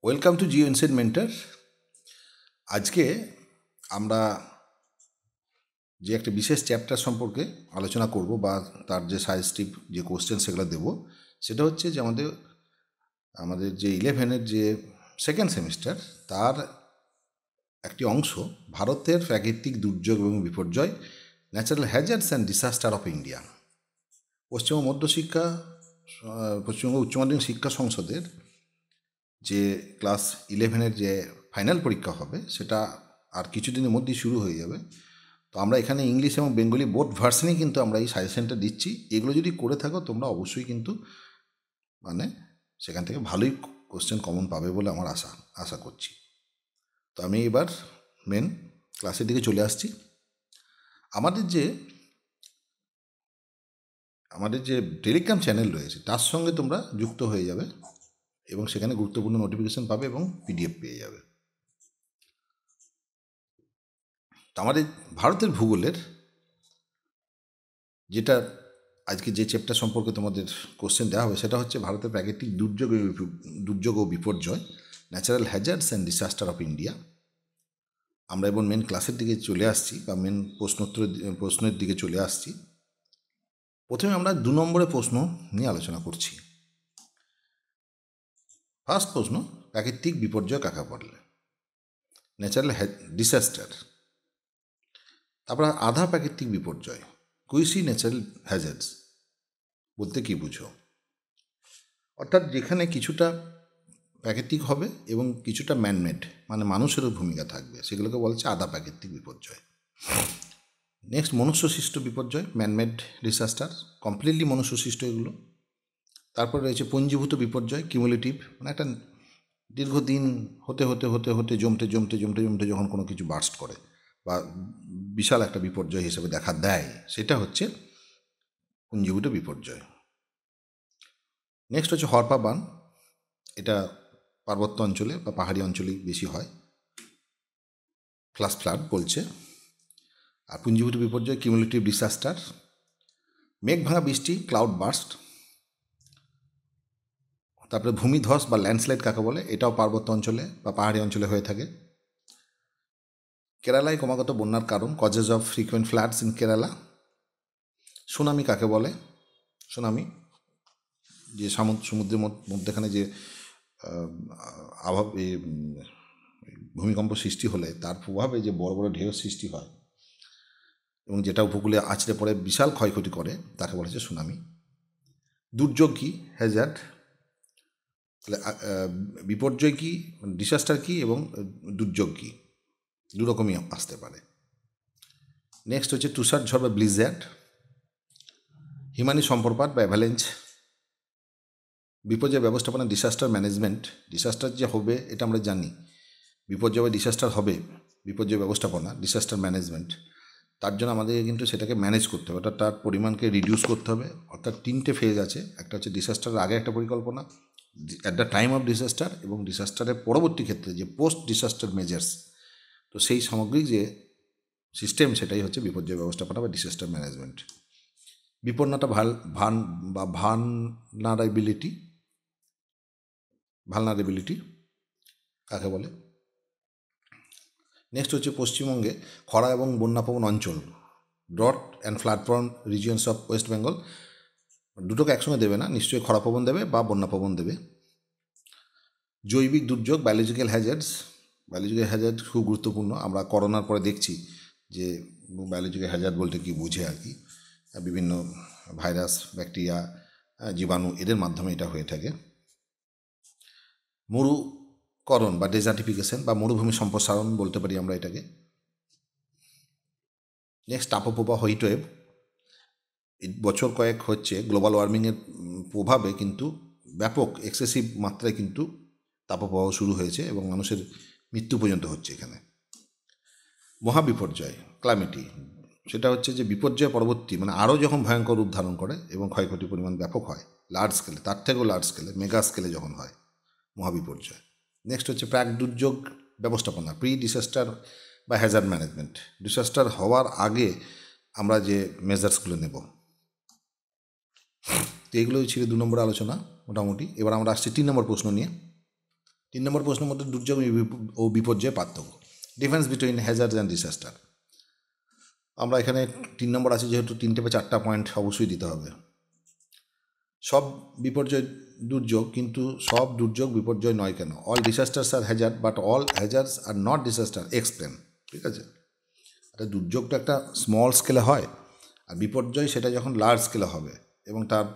Welcome to Jio insight mentor. আজকে আমরা যে একটা বিশেষ চ্যাপ্টার সম্পর্কে আলোচনা করব বা তার যে সাজেস্টিভ যে কোশ্চেন সেগুলো দেব, সেটা হচ্ছে যে আমাদের যে 11-এর যে সেকেন্ড সেমিস্টার তার একটি অংশ ভারতের প্রাকৃতিক দুর্যোগ এবং বিপর্যয়, natural hazards and disaster of India. Paschimbanga উচ্চ মাধ্যমিক শিক্ষা সংসদের যে ক্লাস 11-এর যে ফাইনাল পরীক্ষা হবে সেটা আর কিছুদিনের মধ্যেই শুরু হয়ে যাবে। তো আমরা এখানে ইংলিশ এবং বেঙ্গলি বোথ ভার্সনেই কিন্তু আমরা এই সাজেশনটা দিচ্ছি। এগুলো যদি করে থাকো তোমরা অবশ্যই কিন্তু সেখান থেকে ভালোই কোশ্চেন কমন পাবে বলে আমার আশা করছি। তো আমি এবার মেন ক্লাসের দিকে চলে আসছি। আমাদের যে টেলিগ্রাম চ্যানেল রয়েছে তার সঙ্গে তোমরা যুক্ত হয়ে যাবে এবং সেখানে গুরুত্বপূর্ণ নোটিফিকেশন পাবে এবং পিডিএফ পেয়ে যাবে। তো আমাদের ভারতের ভূগোলের যেটা আজকে যে চ্যাপ্টার সম্পর্কে তোমাদের কোশ্চেন দেওয়া হবে সেটা হচ্ছে ভারতের প্রাকৃতিক দুর্যোগ ও বিপর্যয়, natural hazards and disaster of India. আমরা এবং মেন ক্লাসের দিকে চলে আসছি বা মেন প্রশ্নের দিকে চলে আসছি। প্রথমে আমরা 2 নম্বরের প্রশ্ন নিয়ে আলোচনা করছি। ফার্স্ট প্রশ্ন, প্রাকৃতিক বিপর্যয় কাকে বলে? Natural disaster. তারপর আধা প্রাকৃতিক বিপর্যয়, কুইসি ন্যাচারাল হ্যাজার্ডস বলতে কী বুঝো? অর্থাৎ যেখানে কিছুটা প্রাকৃতিক হবে এবং কিছুটা ম্যানমেড মানুষেরও ভূমিকা থাকবে, সেগুলোকে বলছে আধা প্রাকৃতিক বিপর্যয়। নেক্সট, মনুষ্যসৃষ্ট বিপর্যয়, ম্যানমেড ডিসাস্টার, কমপ্লিটলি মনুষ্যসৃষ্ট এগুলো। তারপর রয়েছে পঞ্জীভূত বিপর্যয়, কিউমুলেটিভ, একটা দীর্ঘদিন হতে হতে হতে হতে জমতে জমতে জমতে জমতে যখন কোনো কিছু বার্স্ট করে বা বিশাল একটা বিপর্যয় হিসেবে দেখা দেয়, সেটা হচ্ছে পুঞ্জীভূত বিপর্যয়। নেক্সট হচ্ছে হরপা বান, এটা পার্বত্য অঞ্চলে বা পাহাড়ি অঞ্চলে বেশি হয়, ফ্লাশ ফ্লাড বলছে। আর পুঞ্জীভূত বিপর্যয় কিউমুলেটিভ ডিসাস্টার। মেঘ ভাঙা বৃষ্টি, ক্লাউড বার্স্ট। তারপরে ভূমিধস বা ল্যান্ডস্লাইড কাকে বলে? এটাও পার্বত্য অঞ্চলে বা পাহাড়ি অঞ্চলে হয়ে থাকে। কেরালায় ক্রমাগত বন্যার কারণ, causes of frequent floods in Kerala. Tsunami কাকে বলে? সুনামি যে সমুদ্রের মধ্যেখানে যে ভূমিকম্প সৃষ্টি হলে তার প্রভাবে যে বড় বড় ঢেউ সৃষ্টি হয় এবং যেটা উপকূলে আছড়ে পড়ে বিশাল ক্ষয়ক্ষতি করে, তাকে বলা হচ্ছে সুনামি। দুর্যোগ কী? হ্যাজার্ড। তাহলে বিপর্যয় কী, ডিসাস্টার কী এবং দুর্যোগ কী, দুরকমই আসতে পারে। নেক্সট হচ্ছে তুষার ঝড় বা ব্লিজার্ড। হিমানি সম্প্রপাত বা অ্যাভালেঞ্চ। বিপর্যয় ব্যবস্থাপনা, ডিসাস্টার ম্যানেজমেন্ট। ডিসাস্টার যে হবে এটা আমরা জানি, বিপর্যয় বা ডিসাস্টার হবে, বিপর্যয় ব্যবস্থাপনা, ডিসাস্টার ম্যানেজমেন্ট। তার জন্য আমাদেরকে কিন্তু সেটাকে ম্যানেজ করতে হবে, অর্থাৎ তার পরিমাণকে রিডিউস করতে হবে। অর্থাৎ 3টে ফেজ আছে, একটা হচ্ছে ডিসাস্টারের আগে একটা পরিকল্পনা, at the time of disaster, এবং ডিসাস্টারের পরবর্তী ক্ষেত্রে যে পোস্ট ডিসাস্টার মেজার্স। তো সেই সামগ্রিক যে সিস্টেম সেটাই হচ্ছে বিপর্যয় ব্যবস্থাপনা বা ডিসাস্টার ম্যানেজমেন্ট। বিপন্নতা ভালনারেবিলিটি কাকে বলে? নেক্সট হচ্ছে পশ্চিমবঙ্গে খরা এবং বন্যাপ্রবণ অঞ্চল, drought and flood-prawn regions of West Bengal. দুটোকে একসঙ্গে দেবে না, নিশ্চয়ই খরাপ্রবণ দেবে বা বন্যাপ্রবণ দেবে। জৈবিক দুর্যোগ, বায়োলজিক্যাল হ্যাজার্ডস। বায়োলজিক্যাল হ্যাজার্ড খুব গুরুত্বপূর্ণ। আমরা করোনার পরে দেখছি যে বায়োলজিক্যাল হ্যাজার্ড বলতে কি বুঝে আর কি, বিভিন্ন ভাইরাস, ব্যাকটেরিয়া, জীবাণু, এদের মাধ্যমে এটা হয়ে থাকে। মরুকরণ বা ডেজার্টিফিকেশন বা মরুভূমি সম্প্রসারণ বলতে পারি আমরা এটাকে। নেক্সট, তাপপ্রবাহ, হিটওয়েভ। বছর কয়েক হচ্ছে গ্লোবাল ওয়ার্মিংয়ের প্রভাবে কিন্তু ব্যাপক এক্সেসিভ মাত্রায় কিন্তু তাপপ্রবাহ শুরু হয়েছে এবং মানুষের মৃত্যু পর্যন্ত হচ্ছে এখানে। মহাবিপর্যয়, ক্লামিটি, সেটা হচ্ছে যে বিপর্যয় পরবর্তী আরও যখন ভয়ঙ্কর রূপ ধারণ করে এবং ক্ষয়ক্ষতির পরিমাণ ব্যাপক হয়, লার্জ স্কেলে, তার থেকেও লার্জ স্কেলে, মেগা স্কেলে যখন হয়, মহাবিপর্যয়। নেক্সট হচ্ছে প্রাক দুর্যোগ ব্যবস্থাপনা, প্রি ডিসাস্টার বা হ্যাজার্ড ম্যানেজমেন্ট। ডিসাস্টার হওয়ার আগে আমরা যে মেজার্সগুলো নেব। তো এগুলোই ছিল 2 নম্বর আলোচনা মোটামুটি। এবার আমরা আসছি 3 নম্বর প্রশ্ন নিয়ে। 3 নম্বর প্রশ্নের মধ্যে দুর্যোগ ও বিপর্যয় পার্থক্য, difference between hazards and disaster. আমরা এখানে 3 নম্বর আছে যেহেতু 3টে বা 4টা পয়েন্ট অবশ্যই দিতে হবে। সব বিপর্যয় দুর্যোগ, কিন্তু সব দুর্যোগ বিপর্যয় নয় কেন? All disasters are hazard but all hazards are not disaster, explain. ঠিক আছে, একটা দুর্যোগটা একটা স্মল স্কেলে হয়, আর বিপর্যয় সেটা যখন লার্জ স্কেলে হবে এবং তার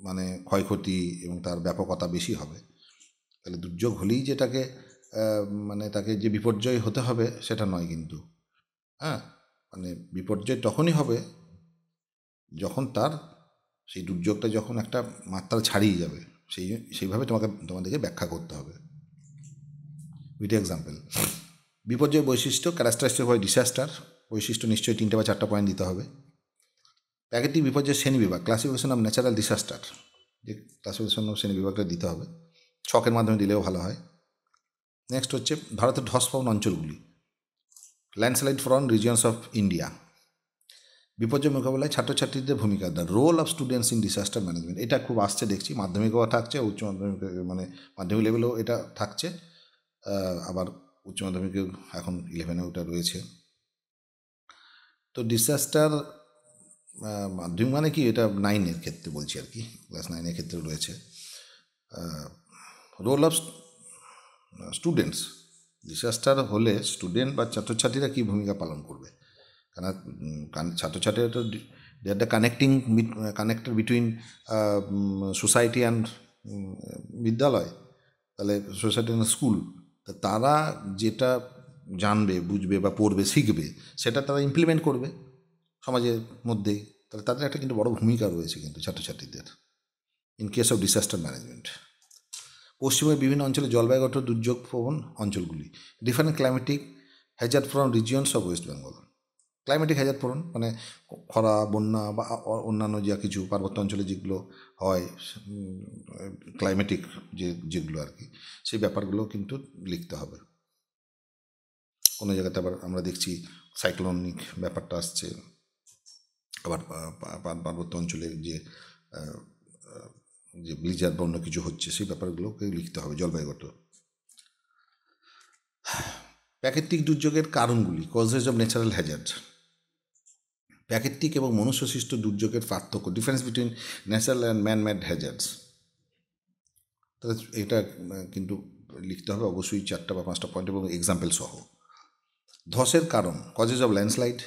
মানে ক্ষয়ক্ষতি এবং তার ব্যাপকতা বেশি হবে, তাহলে দুর্যোগ হলেই যেটাকে মানে তাকে যে বিপর্যয় হতে হবে সেটা নয় কিন্তু। হ্যাঁ, মানে বিপর্যয় তখনই হবে যখন তার সেই দুর্যোগটা যখন একটা মাত্রা ছাড়িয়ে যাবে, সেইভাবে তোমাদেরকে ব্যাখ্যা করতে হবে। উইথ এক্সাম্পল, বিপর্যয় বৈশিষ্ট্য, ক্যারেক্টারিস্টিক হয় ডিসাস্টার, বৈশিষ্ট্য নিশ্চয়ই 3টে বা 4টা পয়েন্ট দিতে হবে। প্রাকৃতিক বিপর্যয়ের শ্রেণীবিভাগ, ক্লাসিফিকেশন অফ ন্যাচারাল ডিসাস্টার, যে ক্লাসিফিকেশন অফ শ্রেণীবিভাগটা দিতে হবে, ছকের মাধ্যমে দিলেও ভালো হয়। নেক্সট হচ্ছে ভারতের ধসপ্রবণ অঞ্চলগুলি, landslide prone regions of India. বিপর্যয় মোকাবেলায় ছাত্রছাত্রীদের ভূমিকা, the role of students in disaster management. এটা খুব আসছে দেখছি, মাধ্যমিকও থাকছে, উচ্চ মাধ্যমিক মানে মাধ্যমিক লেভেলেও এটা থাকছে, আবার উচ্চ মাধ্যমিকেও এখন 11-এ ওটা রয়েছে। তো ডিসাস্টার মাধ্যমিক মানে কি, এটা 9-এর ক্ষেত্রে বলছি আর কি, ক্লাস 9-এর ক্ষেত্রে রয়েছে। রোল অফ স্টুডেন্টস, ডিসাস্টার হলে স্টুডেন্ট বা ছাত্রছাত্রীরা কী ভূমিকা পালন করবে? কারণ ছাত্রছাত্রীরা তো they are the connected between society and বিদ্যালয়, তাহলে সোসাইটি অ্যান্ড স্কুল, তারা যেটা জানবে, বুঝবে বা পড়বে, শিখবে, সেটা তারা ইমপ্লিমেন্ট করবে সমাজের মধ্যেই। তাহলে তাদের একটা কিন্তু বড় ভূমিকা রয়েছে কিন্তু ছাত্রছাত্রীদের in case of disaster management. পশ্চিমের বিভিন্ন অঞ্চলে জলবায়ুগত দুর্যোগ প্রবণ অঞ্চলগুলি, different climatic Hazard from regions of West Bengal. Climatic Hazard প্রবণ মানে খরা, বন্যা বা অন্যান্য যা কিছু পার্বত্য অঞ্চলে যেগুলো হয়, ক্লাইমেটিক যেগুলো আর কি, সেই ব্যাপারগুলো কিন্তু লিখতে হবে। কোনো জায়গাতে আবার আমরা দেখছি সাইক্লোনিক ব্যাপারটা আসছে, আবার পার্বত্য অঞ্চলে যে ব্লিজার বা অন্য কিছু হচ্ছে, সেই ব্যাপারগুলোকে লিখতে হবে জলবায়ুগত। প্রাকৃতিক দুর্যোগের কারণগুলি, কজেস অফ ন্যাচারাল হ্যাজার্ড। প্রাকৃতিক এবং মনুষ্যসৃষ্ট দুর্যোগের পার্থক্য, difference between natural and man made hazards. তাহলে এটা কিন্তু লিখতে হবে অবশ্যই 4টা বা 5টা পয়েন্ট এবং এক্সাম্পল সহ। ধসের কারণ, কজেস অফ ল্যান্ডস্লাইড।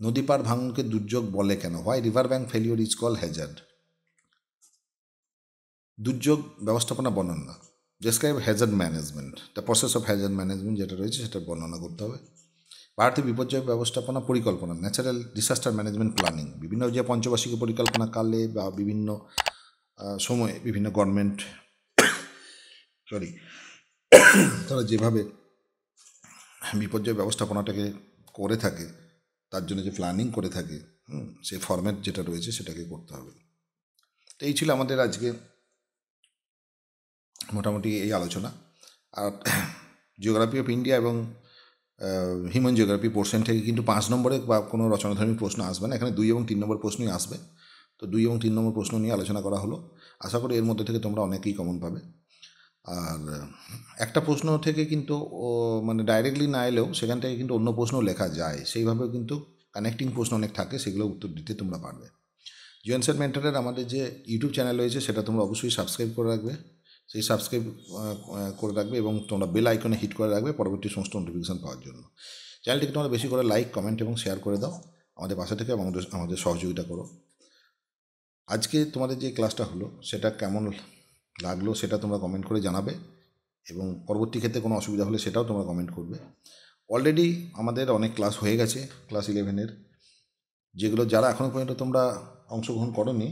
নদী পার ভাঙনকে দুর্যোগ বলে কেন? Why river bank failure is call Hazard. দুর্যোগ ব্যবস্থাপনা বর্ণনা, describe Hazard management, the process of Hazard management যেটা রয়েছে সেটা বর্ণনা করতে হবে। ভারতীয় বিপর্যয় ব্যবস্থাপনা পরিকল্পনা, ন্যাচারাল ডিসাস্টার ম্যানেজমেন্ট প্ল্যানিং, বিভিন্ন যে পঞ্চবার্ষিকী পরিকল্পনা কালে বা বিভিন্ন সময়ে বিভিন্ন গভর্নমেন্ট তারা যেভাবে বিপর্যয় ব্যবস্থাপনাটাকে করে থাকে, তার জন্য যে প্ল্যানিং করে থাকে, সেই ফরম্যাট যেটা রয়েছে সেটাকে করতে হবে। তো এই ছিল আমাদের আজকে মোটামুটি এই আলোচনা। আর জিওগ্রাফি অফ ইন্ডিয়া এবং হিউম্যান জিওগ্রাফি পোর্শন থেকে কিন্তু 5 নম্বরে বা কোনো রচনাধর্মী প্রশ্ন আসবে না, এখানে 2 এবং 3 নম্বর প্রশ্নই আসবে। তো 2 এবং 3 নম্বর প্রশ্ন নিয়ে আলোচনা করা হলো। আশা করি এর মধ্যে থেকে তোমরা অনেকেই কমন পাবে। আর একটা প্রশ্ন থেকে কিন্তু মানে ডাইরেক্টলি না এলেও সেখান থেকে কিন্তু অন্য প্রশ্নও লেখা যায়, সেইভাবেও কিন্তু কানেক্টিং প্রশ্ন অনেক থাকে, সেগুলো উত্তর দিতে তোমরা পারবে। জিওএনসেট মেন্টরের আমাদের যে ইউটিউব চ্যানেল রয়েছে সেটা তোমরা অবশ্যই সাবস্ক্রাইব করে রাখবে, সেই সাবস্ক্রাইব করে রাখবে এবং তোমরা বেল আইকনে হিট করে রাখবে পরবর্তী সমস্ত নোটিফিকেশান পাওয়ার জন্য। চ্যানেলটিকে তোমরা বেশি করে লাইক, কমেন্ট এবং শেয়ার করে দাও, আমাদের পাশে থেকে আমাদের সহযোগিতা করো। আজকে তোমাদের যে ক্লাসটা হলো সেটা কেমন লাগলো সেটা তোমরা কমেন্ট করে জানাবে, এবং পরবর্তী ক্ষেত্রে কোনো অসুবিধা হলে সেটাও তোমরা কমেন্ট করবে। অলরেডি আমাদের অনেক ক্লাস হয়ে গেছে ক্লাস 11-এর, যেগুলো যারা এখনও পর্যন্ত তোমরা অংশগ্রহণ করোনি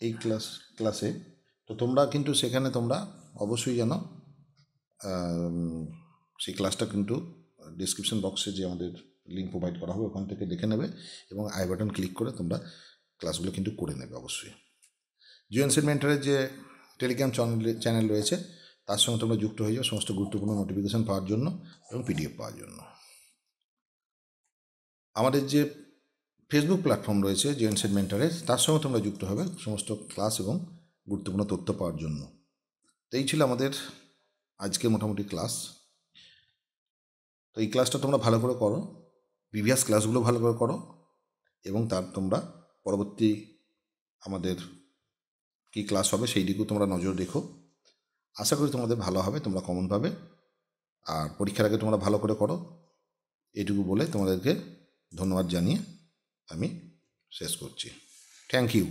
এই ক্লাসে, তো তোমরা কিন্তু সেখানে তোমরা অবশ্যই যেন সেই ক্লাসটা কিন্তু ডিসক্রিপশন বক্সে যে আমাদের লিঙ্ক প্রোভাইড করা হবে ওখান থেকে দেখে নেবে এবং আই বাটন ক্লিক করে তোমরা ক্লাসগুলো কিন্তু করে নেবে অবশ্যই। জিওএনসেট মেন্টরের যে টেলিগ্রাম চ্যানেল রয়েছে তার সঙ্গে তোমরা যুক্ত হয়ে যাও সমস্ত গুরুত্বপূর্ণ নোটিফিকেশান পাওয়ার জন্য এবং পিডিএফ পাওয়ার জন্য। আমাদের যে ফেসবুক প্ল্যাটফর্ম রয়েছে জিওএনসেট মেন্টরের, তার সঙ্গে তোমরা যুক্ত হবে সমস্ত ক্লাস এবং গুরুত্বপূর্ণ তথ্য পাওয়ার জন্য। তো এই ছিল আমাদের আজকে মোটামুটি ক্লাস। তো এই ক্লাসটা তোমরা ভালো করে করো, প্রিভিয়াস ক্লাসগুলো ভালো করে করো, এবং তার তোমরা পরবর্তী আমাদের কি ক্লাস হবে সেই দিকেও তোমরা নজর রেখো। আশা করি তোমাদের ভালো হবে, তোমরা কমন পাবে। আর পরীক্ষার আগে তোমরা ভালো করে করো, এটুকু বলে তোমাদেরকে ধন্যবাদ জানিয়ে আমি শেষ করছি। Thank you.